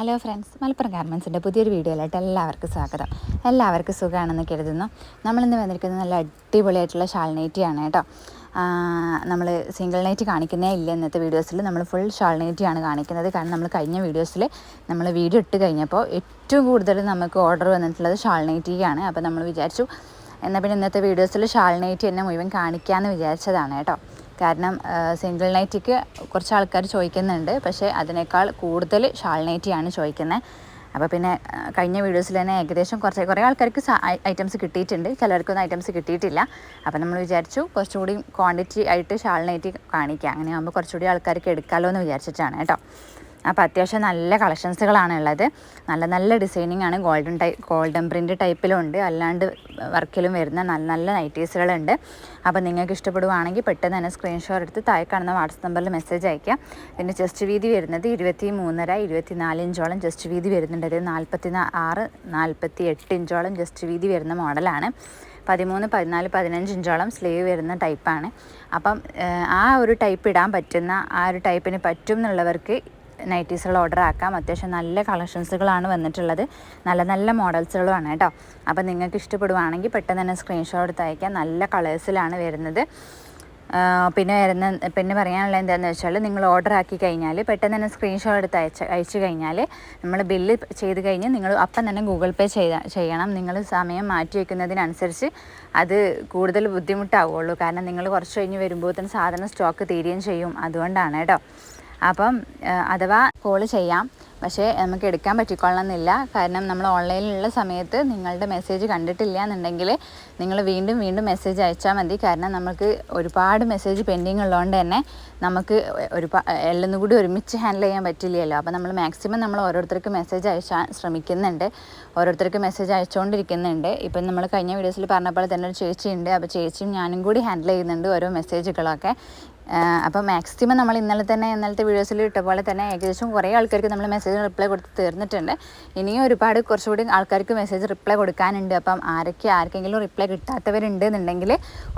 Hello friends, Malappuram ഗാർമെൻസിൻ്റെ പുതിയൊരു വീഡിയോയിലായിട്ട് എല്ലാവർക്കും സ്വാഗതം. എല്ലാവർക്കും സുഖമാണെന്ന് കരുതുന്നു. നമ്മളിന്ന് വന്നിരിക്കുന്നത് നല്ല അടിപൊളിയായിട്ടുള്ള ഷാൾ നൈറ്റിയാണ് കേട്ടോ. നമ്മൾ സിംഗിൾ നൈറ്റ് കാണിക്കുന്നേ ഇല്ല ഇന്നത്തെ വീഡിയോസിൽ. നമ്മൾ ഫുൾ ഷാൾ നൈറ്റിയാണ് കാണിക്കുന്നത്. കാരണം നമ്മൾ കഴിഞ്ഞ വീഡിയോസിൽ നമ്മൾ വീഡിയോ ഇട്ട് കഴിഞ്ഞപ്പോൾ ഏറ്റവും കൂടുതൽ നമുക്ക് ഓർഡർ വന്നിട്ടുള്ളത് ഷാൾ നൈറ്റിക്കാണ്. അപ്പോൾ നമ്മൾ വിചാരിച്ചു എന്നാൽ പിന്നെ ഇന്നത്തെ വീഡിയോസിൽ ഷാൾ നൈറ്റി എന്നെ മുഴുവൻ കാണിക്കാമെന്ന് വിചാരിച്ചതാണ് കേട്ടോ. കാരണം സിംഗിൾ നൈറ്റിക്ക് കുറച്ച് ആൾക്കാർ ചോദിക്കുന്നുണ്ട്, പക്ഷേ അതിനേക്കാൾ കൂടുതൽ ഷാൾ നൈറ്റിയാണ് ചോദിക്കുന്നത്. അപ്പോൾ പിന്നെ കഴിഞ്ഞ വീഡിയോസിൽ തന്നെ ഏകദേശം കുറേ ആൾക്കാർക്ക് ഐറ്റംസ് കിട്ടിയിട്ടുണ്ട്, ചിലർക്കൊന്നും ഐറ്റംസ് കിട്ടിയിട്ടില്ല. അപ്പോൾ നമ്മൾ വിചാരിച്ചു കുറച്ചുകൂടി ക്വാണ്ടിറ്റി ആയിട്ട് ഷാൾ നൈറ്റി കാണിക്കാം, അങ്ങനെ ആകുമ്പോൾ കുറച്ചുകൂടി ആൾക്കാർക്ക് എടുക്കാമല്ലോ എന്ന് വിചാരിച്ചിട്ടാണ് കേട്ടോ. അപ്പോൾ അത്യാവശ്യം നല്ല കളക്ഷൻസുകളാണ് ഉള്ളത്. നല്ല നല്ല ഡിസൈനിങ് ആണ്. ഗോൾഡൻ പ്രിൻറ്റ് ടൈപ്പിലുണ്ട്, അല്ലാണ്ട് വർക്കിലും വരുന്ന നല്ല നല്ല നൈറ്റീസുകളുണ്ട്. അപ്പോൾ നിങ്ങൾക്ക് ഇഷ്ടപ്പെടുവാണെങ്കിൽ പെട്ടെന്ന് തന്നെ സ്ക്രീൻഷോട്ട് എടുത്ത് താഴെ കാണുന്ന വാട്സപ്പ് നമ്പറിൽ മെസ്സേജ് അയക്കാം. പിന്നെ ചെസ്റ്റ് വീതി വരുന്നത് 23.5 24 ഇഞ്ചോളം ചെസ്റ്റ് വീതി വരുന്നുണ്ട്. ഇത് 46-48 ഇഞ്ചോളം ചെസ്റ്റ് വീതി വരുന്ന മോഡലാണ്. 13, 14, 15 ഇഞ്ചോളം സ്ലീവ് വരുന്ന ടൈപ്പാണ്. അപ്പം ആ ഒരു ടൈപ്പ് ഇടാൻ പറ്റുന്ന, ആ ഒരു ടൈപ്പിന് പറ്റും എന്നുള്ളവർക്ക് നൈറ്റീസുകൾ ഓർഡർ ആക്കാം. അത്യാവശ്യം നല്ല കളക്ഷൻസുകളാണ് വന്നിട്ടുള്ളത്, നല്ല നല്ല മോഡൽസുകളുമാണ് കേട്ടോ. അപ്പോൾ നിങ്ങൾക്ക് ഇഷ്ടപ്പെടുവാണെങ്കിൽ പെട്ടെന്ന് തന്നെ സ്ക്രീൻഷോട്ട് എടുത്ത് അയക്കാം. നല്ല കളേഴ്സിലാണ് വരുന്നത്. പിന്നെ പറയാനുള്ളത് എന്താണെന്ന് വെച്ചാൽ, നിങ്ങൾ ഓർഡർ ആക്കി കഴിഞ്ഞാൽ പെട്ടെന്ന് തന്നെ സ്ക്രീൻഷോട്ട് എടുത്ത് അയച്ചു കഴിഞ്ഞാൽ നമ്മൾ ബില്ല് ചെയ്ത് കഴിഞ്ഞ് നിങ്ങൾ അപ്പം തന്നെ ഗൂഗിൾ പേ ചെയ്യണം. നിങ്ങൾ സമയം മാറ്റി വയ്ക്കുന്നതിനനുസരിച്ച് അത് കൂടുതൽ ബുദ്ധിമുട്ടാവുള്ളൂ. കാരണം നിങ്ങൾ കുറച്ച് കഴിഞ്ഞ് വരുമ്പോൾ തന്നെ സാധനം സ്റ്റോക്ക് തീരുകയും ചെയ്യും. അതുകൊണ്ടാണ് കേട്ടോ. അപ്പം അഥവാ കോൾ ചെയ്യാം, പക്ഷേ നമുക്ക് എടുക്കാൻ പറ്റിക്കൊള്ളണമെന്നില്ല. കാരണം നമ്മൾ ഓൺലൈനിലുള്ള സമയത്ത് നിങ്ങളുടെ മെസ്സേജ് കണ്ടിട്ടില്ല എന്നുണ്ടെങ്കിൽ നിങ്ങൾ വീണ്ടും മെസ്സേജ് അയച്ചാൽ മതി. കാരണം നമുക്ക് ഒരുപാട് മെസ്സേജ് പെൻഡിങ് ഉള്ളതുകൊണ്ട് തന്നെ നമുക്ക് എല്ലാം കൂടി ഒരുമിച്ച് ഹാൻഡിൽ ചെയ്യാൻ പറ്റില്ലല്ലോ. അപ്പോൾ നമ്മൾ മാക്സിമം നമ്മൾ ഓരോരുത്തർക്ക് മെസ്സേജ് അയച്ചാൽ ശ്രമിക്കുന്നുണ്ട്, ഓരോരുത്തർക്ക് മെസ്സേജ് അയച്ചുകൊണ്ടിരിക്കുന്നുണ്ട്. ഇപ്പം നമ്മൾ കഴിഞ്ഞ വീഡിയോസിൽ പറഞ്ഞപ്പോൾ തന്നെ ഒരു ചേച്ചിയുണ്ട്, അപ്പോൾ ചേച്ചിയും ഞാനും കൂടി ഹാൻഡിൽ ചെയ്യുന്നുണ്ട് ഓരോ മെസ്സേജുകളൊക്കെ. അപ്പോൾ മാക്സിമം നമ്മൾ ഇന്നലത്തെ വീഡിയോസിൽ ഇട്ട പോലെ തന്നെ ഏകദേശം കുറേ ആൾക്കാർക്ക് നമ്മൾ മെസ്സേജ് റിപ്ലൈ കൊടുത്ത് തീർന്നിട്ടുണ്ട്. ഇനിയും ഒരുപാട് കുറച്ചുകൂടി ആൾക്കാർക്ക് മെസ്സേജ് റിപ്ലൈ കൊടുക്കാനുണ്ട്. അപ്പം ആർക്കെങ്കിലും റിപ്ലൈ കിട്ടാത്തവരുണ്ട് എന്നുണ്ടെങ്കിൽ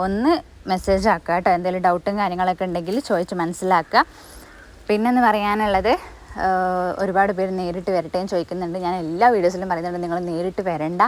ഒന്ന് മെസ്സേജ് ആക്കുക കേട്ടോ. എന്തെങ്കിലും ഡൗട്ടും കാര്യങ്ങളൊക്കെ ഉണ്ടെങ്കിൽ ചോദിച്ച് മനസ്സിലാക്കുക. പിന്നെന്ന് പറയാനുള്ളത്, ഒരുപാട് പേര് നേരിട്ട് വരട്ടേന്ന് ചോദിക്കുന്നുണ്ട്. ഞാൻ എല്ലാ വീഡിയോസിലും പറയുന്നുണ്ട് നിങ്ങൾ നേരിട്ട് വരണ്ട,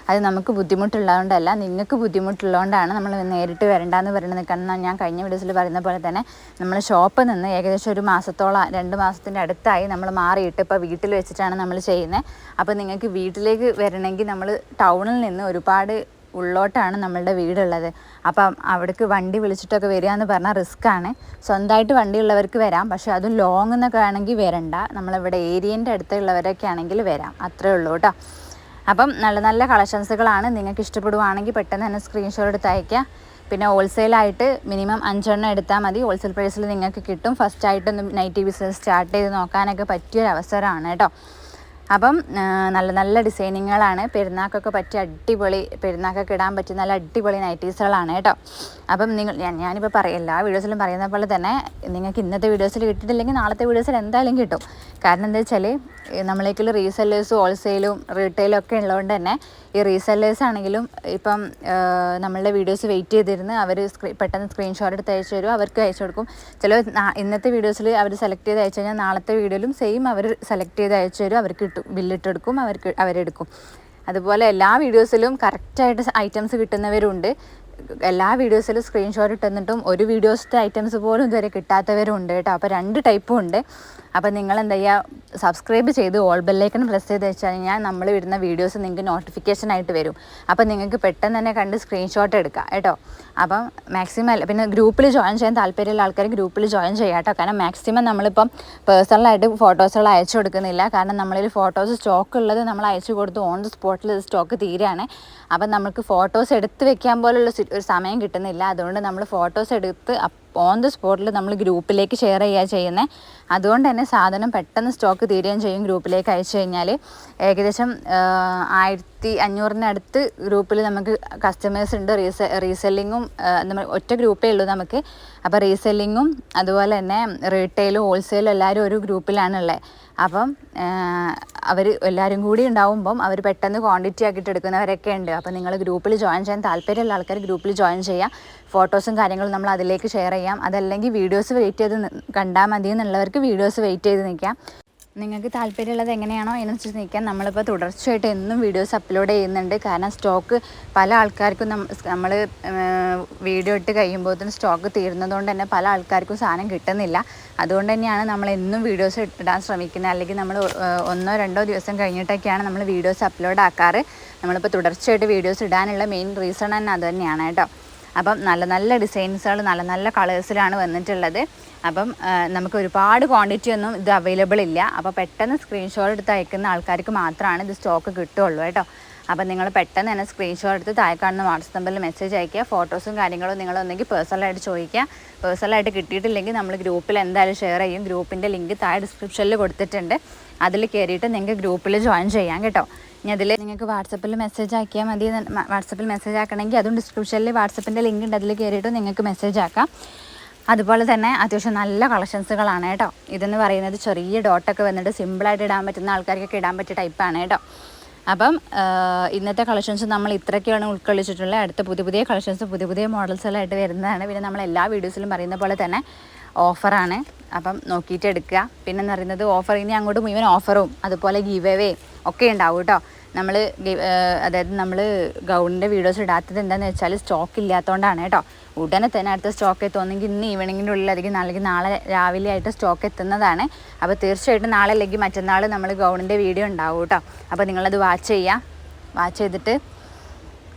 അത് നമുക്ക് ബുദ്ധിമുട്ടുള്ളതുകൊണ്ടല്ല, നിങ്ങൾക്ക് ബുദ്ധിമുട്ടുള്ളതുകൊണ്ടാണ് നമ്മൾ നേരിട്ട് വരണ്ടെന്ന് പറയുന്നത്. കാരണം ഞാൻ കഴിഞ്ഞ വീഡിയോസിൽ പറയുന്ന പോലെ തന്നെ നമ്മൾ ഷോപ്പിൽ നിന്ന് ഏകദേശം 1 മാസത്തോളം 2 മാസത്തിൻ്റെ അടുത്തായി നമ്മൾ മാറിയിട്ട് ഇപ്പോൾ വീട്ടിൽ വെച്ചിട്ടാണ് നമ്മൾ ചെയ്യുന്നത്. അപ്പോൾ നിങ്ങൾക്ക് വീട്ടിലേക്ക് വരണമെങ്കിൽ നമ്മൾ ടൗണിൽ നിന്ന് ഒരുപാട് ഉള്ളോട്ടാണ് നമ്മളുടെ വീടുള്ളത്. അപ്പം അവിടേക്ക് വണ്ടി വിളിച്ചിട്ടൊക്കെ വരിക എന്ന് പറഞ്ഞാൽ റിസ്ക്കാണ്. സ്വന്തമായിട്ട് വണ്ടി ഉള്ളവർക്ക് വരാം, പക്ഷേ അതും ലോങ് എന്നൊക്കെ ആണെങ്കിൽ വരണ്ട. നമ്മളിവിടെ ഏരിയൻ്റെ അടുത്തുള്ളവരൊക്കെ ആണെങ്കിൽ വരാം, അത്രേ ഉള്ളൂ കേട്ടോ. അപ്പം നല്ല നല്ല കളക്ഷൻസുകളാണ്. നിങ്ങൾക്ക് ഇഷ്ടപ്പെടുവാണെങ്കിൽ പെട്ടെന്ന് തന്നെ സ്ക്രീൻഷോട്ട് എടുത്ത് അയയ്ക്കുക. പിന്നെ ഹോൾസെയിലായിട്ട് മിനിമം 5 എണ്ണം എടുത്താൽ മതി. ഹോൾസെയിൽ പ്രൈസിൽ നിങ്ങൾക്ക് കിട്ടും. ഫസ്റ്റായിട്ടൊന്ന് നൈറ്റി ബിസിനസ് സ്റ്റാർട്ട് ചെയ്ത് നോക്കാനൊക്കെ പറ്റിയൊരു അവസരമാണ് കേട്ടോ. അപ്പം നല്ല നല്ല ഡിസൈനിങ്ങുകളാണ്. പെരുന്നാൾക്കൊക്കെ പറ്റിയ അടിപൊളി, പെരുന്നാൾക്കൊക്കെ ഇടാൻ പറ്റിയ നല്ല അടിപൊളി നൈറ്റീസുകളാണ് കേട്ടോ. അപ്പം ഞാനിപ്പോൾ എല്ലാ വീഡിയോസിലും പറയുന്ന പോലെ തന്നെ നിങ്ങൾക്ക് ഇന്നത്തെ വീഡിയോസിൽ കിട്ടിയിട്ടില്ലെങ്കിൽ നാളത്തെ വീഡിയോസിൽ എന്തായാലും കിട്ടും. കാരണം എന്താ വെച്ചാൽ നമ്മളേക്കുള്ള റീസെല്ലേഴ്സും ഹോൾസെയിലും റീറ്റെയിലും ഒക്കെ ഉള്ളതുകൊണ്ട് തന്നെ ഈ റീസെല്ലേഴ്സ് ആണെങ്കിലും ഇപ്പം നമ്മളുടെ വീഡിയോസ് വെയിറ്റ് ചെയ്തിരുന്ന് അവർ പെട്ടെന്ന് സ്ക്രീൻഷോട്ട് എടുത്ത് അയച്ചു തരും, അവർക്ക് അയച്ചു കൊടുക്കും. ഇന്നത്തെ വീഡിയോസിൽ അവർ സെലക്ട് ചെയ്ത് അയച്ചു കഴിഞ്ഞാൽ നാളത്തെ വീഡിയോയിലും സെയിം അവർ സെലക്ട് ചെയ്ത് അയച്ചു തരും, അവർക്ക് ബില്ലിട്ടെടുക്കും, അവരെടുക്കും. അതുപോലെ എല്ലാ വീഡിയോസിലും കറക്റ്റായിട്ട് ഐറ്റംസ് കിട്ടുന്നവരുണ്ട്. എല്ലാ വീഡിയോസിലും സ്ക്രീൻഷോട്ട് ഇട്ടെന്നിട്ടും ഒരു വീഡിയോസിൻ്റെ ഐറ്റംസ് പോലും ഇതുവരെ കിട്ടാത്തവരും ഉണ്ട് കേട്ടോ. അപ്പോൾ 2 ടൈപ്പും ഉണ്ട്. അപ്പോൾ നിങ്ങൾ എന്താ ചെയ്യുക, സബ്സ്ക്രൈബ് ചെയ്ത് ഓൾ ബെല്ലൈക്കൺ പ്രസ് ചെയ്ത് വെച്ച് കഴിഞ്ഞാൽ നമ്മൾ വരുന്ന വീഡിയോസ് നിങ്ങൾക്ക് നോട്ടിഫിക്കേഷനായിട്ട് വരും. അപ്പോൾ നിങ്ങൾക്ക് പെട്ടെന്ന് തന്നെ കണ്ട് സ്ക്രീൻഷോട്ട് എടുക്കാം കേട്ടോ. അപ്പം മാക്സിമം പിന്നെ ഗ്രൂപ്പിൽ ജോയിൻ ചെയ്യാൻ താല്പര്യമുള്ള ആൾക്കാർ ഗ്രൂപ്പിൽ ജോയിൻ ചെയ്യാം കേട്ടോ. കാരണം മാക്സിമം നമ്മളിപ്പം പേഴ്സണലായിട്ട് ഫോട്ടോസുകൾ അയച്ചു കൊടുക്കുന്നില്ല. കാരണം നമ്മളിൽ ഫോട്ടോസ് സ്റ്റോക്ക് ഉള്ളത് നമ്മൾ അയച്ചു കൊടുത്ത് ഓൺ ദി സ്പോട്ടിൽ സ്റ്റോക്ക് തീരുകയാണ്. അപ്പം നമുക്ക് ഫോട്ടോസ് എടുത്ത് വെക്കാൻ പോലുള്ള ഒരു സമയം കിട്ടുന്നില്ല. അതുകൊണ്ട് നമ്മൾ ഫോട്ടോസ് എടുത്ത് ഓൺ ദി സ്പോട്ടിൽ നമ്മൾ ഗ്രൂപ്പിലേക്ക് ഷെയർ ചെയ്യുക ചെയ്യുന്നത്. അതുകൊണ്ട് തന്നെ സാധനം പെട്ടെന്ന് സ്റ്റോക്ക് തീരുകയും ചെയ്യും. ഗ്രൂപ്പിലേക്ക് അയച്ചു കഴിഞ്ഞാൽ ഏകദേശം 1500-ന് ഗ്രൂപ്പിൽ നമുക്ക് കസ്റ്റമേഴ്സ് ഉണ്ട്. റീസെല്ലിങ്ങും നമ്മൾ ഒറ്റ ഗ്രൂപ്പേ ഉള്ളൂ നമുക്ക്. അപ്പോൾ റീസെല്ലിങ്ങും അതുപോലെ തന്നെ റീറ്റെയിലും ഹോൾസെയിലും എല്ലാവരും ഒരു ഗ്രൂപ്പിലാണുള്ളത്. അപ്പം അവർ എല്ലാവരും കൂടി ഉണ്ടാവുമ്പം അവർ പെട്ടെന്ന് ക്വാണ്ടിറ്റി ആക്കിയിട്ട് എടുക്കുന്നവരൊക്കെ ഉണ്ട്. അപ്പോൾ നിങ്ങൾ ഗ്രൂപ്പിൽ ജോയിൻ ചെയ്യാൻ താല്പര്യമുള്ള ആൾക്കാർ ഗ്രൂപ്പിൽ ജോയിൻ ചെയ്യാം. ഫോട്ടോസും കാര്യങ്ങളും നമ്മൾ അതിലേക്ക് ഷെയർ ചെയ്യാം. അതല്ലെങ്കിൽ വീഡിയോസ് വെയിറ്റ് ചെയ്ത് കണ്ടാൽ മതി എന്നുള്ളവർക്ക് വീഡിയോസ് വെയിറ്റ് ചെയ്ത് നിൽക്കാം. നിങ്ങൾക്ക് താല്പര്യമുള്ളത് എങ്ങനെയാണോ അതിനനുസരിച്ച് നിൽക്കാൻ നമ്മളിപ്പോൾ തുടർച്ചയായിട്ട് എന്നും വീഡിയോസ് അപ്ലോഡ് ചെയ്യുന്നുണ്ട്. കാരണം സ്റ്റോക്ക് പല ആൾക്കാർക്കും നമ്മൾ വീഡിയോ ഇട്ട് കഴിയുമ്പോഴത്തേനും സ്റ്റോക്ക് തീരുന്നതുകൊണ്ട് തന്നെ പല ആൾക്കാർക്കും സാധനം കിട്ടുന്നില്ല. അതുകൊണ്ട് തന്നെയാണ് നമ്മൾ എന്നും വീഡിയോസ് ഇടാൻ ശ്രമിക്കുന്നത്. അല്ലെങ്കിൽ നമ്മൾ 1-2 ദിവസം കഴിഞ്ഞിട്ടൊക്കെയാണ് നമ്മൾ വീഡിയോസ് അപ്ലോഡ് ആക്കാറ്. നമ്മളിപ്പോൾ തുടർച്ചയായിട്ട് വീഡിയോസ് ഇടാനുള്ള മെയിൻ റീസൺ തന്നെ അത് തന്നെയാണ് കേട്ടോ. അപ്പം നല്ല നല്ല ഡിസൈൻസുകൾ നല്ല നല്ല കളേഴ്സിലാണ് വന്നിട്ടുള്ളത്. അപ്പം നമുക്ക് ഒരുപാട് ക്വാണ്ടിറ്റി ഒന്നും ഇത് അവൈലബിൾ ഇല്ല. അപ്പോൾ പെട്ടെന്ന് സ്ക്രീൻഷോട്ട് എടുത്ത് അയക്കുന്ന ആൾക്കാർക്ക് മാത്രമാണ് ഇത് സ്റ്റോക്ക് കിട്ടുകയുള്ളൂ കേട്ടോ. അപ്പം നിങ്ങൾ പെട്ടെന്ന് തന്നെ സ്ക്രീൻഷോട്ട് എടുത്ത് താഴെ കാണുന്ന വാട്സപ്പ് നമ്പറിൽ മെസ്സേജ് അയയ്ക്കുക. ഫോട്ടോസും കാര്യങ്ങളും നിങ്ങളൊന്നെങ്കിൽ പേഴ്സണലായിട്ട് ചോദിക്കുക. പേഴ്സണലായിട്ട് കിട്ടിയിട്ടില്ലെങ്കിൽ നമ്മൾ ഗ്രൂപ്പിൽ എന്തായാലും ഷെയർ ചെയ്യും. ഗ്രൂപ്പിൻ്റെ ലിങ്ക് താഴെ ഡിസ്ക്രിപ്ഷനിൽ കൊടുത്തിട്ടുണ്ട്. അതിൽ കയറിയിട്ട് നിങ്ങൾക്ക് ഗ്രൂപ്പിൽ ജോയിൻ ചെയ്യാം കേട്ടോ. ഇനി അതിൽ നിങ്ങൾക്ക് വാട്സപ്പിൽ മെസ്സേജ് ആക്കിയാൽ മതി. വാട്സപ്പിൽ മെസ്സേജ് ആക്കണമെങ്കിൽ അതും ഡിസ്ക്രിപ്ഷനിൽ വാട്സപ്പിൻ്റെ ലിങ്ക് ഉണ്ട്. അതിൽ കയറിയിട്ട് നിങ്ങൾക്ക് മെസ്സേജ് ആക്കാം. അതുപോലെ തന്നെ അത്യാവശ്യം നല്ല കളക്ഷൻസുകളാണ് കേട്ടോ. ഇതെന്ന് പറയുന്നത് ചെറിയ ഡോട്ടൊക്കെ വന്നിട്ട് സിമ്പിളായിട്ട് ഇടാൻ പറ്റുന്ന ആൾക്കാർക്കൊക്കെ ഇടാൻ പറ്റിയ ടൈപ്പാണ് കേട്ടോ. അപ്പം ഇന്നത്തെ കളക്ഷൻസ് നമ്മൾ ഇത്രയൊക്കെയാണ് ഉൾക്കൊള്ളിച്ചിട്ടുള്ളത്. അടുത്ത പുതിയ പുതിയ കളക്ഷൻസ് പുതിയ പുതിയ മോഡൽസുകളായിട്ട് വരുന്നതാണ്. പിന്നെ നമ്മൾ എല്ലാ വീഡിയോസിലും പറയുന്ന പോലെ തന്നെ ഓഫറാണ്. അപ്പം നോക്കിയിട്ട് എടുക്കുക. പിന്നെ എന്ന് പറയുന്നത് ഓഫർ ഇനി അങ്ങോട്ട് മുഴുവൻ ഓഫറും അതുപോലെ ഗിവ് അവേ ഒക്കെ ഉണ്ടാവും കേട്ടോ. നമ്മൾ അതായത് നമ്മൾ ഗൗണിൻ്റെ വീഡിയോസ് ഇടാത്തത് എന്താണെന്ന് വെച്ചാൽ സ്റ്റോക്ക് ഇല്ലാത്തതുകൊണ്ടാണ് കേട്ടോ. ഉടനെ തന്നെ അടുത്ത സ്റ്റോക്ക് എത്തുമെങ്കിൽ ഇന്ന് ഈവനിങ്ങിൻ്റെ ഉള്ളിൽ അല്ലെങ്കിൽ നാളെ രാവിലെ ആയിട്ട് സ്റ്റോക്ക് എത്തുന്നതാണ്. അപ്പോൾ തീർച്ചയായിട്ടും നാളെ അല്ലെങ്കിൽ മറ്റന്നാൾ നമ്മൾ ഗൗണിൻ്റെ വീഡിയോ ഉണ്ടാവും കേട്ടോ. അപ്പോൾ നിങ്ങളത് വാച്ച് ചെയ്തിട്ട്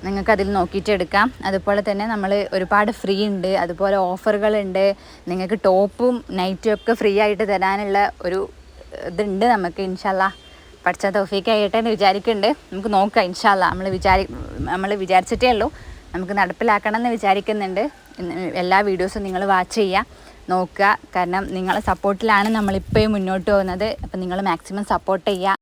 നിങ്ങൾക്കതിൽ നോക്കിയിട്ട് എടുക്കാം. അതുപോലെ തന്നെ നമ്മൾ ഒരുപാട് ഫ്രീ ഉണ്ട്, അതുപോലെ ഓഫറുകളുണ്ട്. നിങ്ങൾക്ക് ടോപ്പും നൈറ്റും ഒക്കെ ഫ്രീ ആയിട്ട് തരാനുള്ള ഒരു ഇതുണ്ട് നമുക്ക്. ഇൻഷാല്ലാ പഠിച്ച തൗഫീക്ക് ആയിട്ടെ എന്ന് വിചാരിക്കുന്നുണ്ട്. നമുക്ക് നോക്കാം ഇൻഷാല്ലാ. നമ്മൾ വിചാരിച്ചിട്ടേ ഉള്ളൂ, നമുക്ക് നടപ്പിലാക്കണം എന്ന് വിചാരിക്കുന്നുണ്ട്. എല്ലാ വീഡിയോസും നിങ്ങൾ വാച്ച് ചെയ്യുക, നോക്കുക. കാരണം നിങ്ങളെ സപ്പോർട്ടിലാണ് നമ്മളിപ്പോഴും മുന്നോട്ട് പോകുന്നത്. അപ്പോൾ നിങ്ങൾ മാക്സിമം സപ്പോർട്ട് ചെയ്യുക.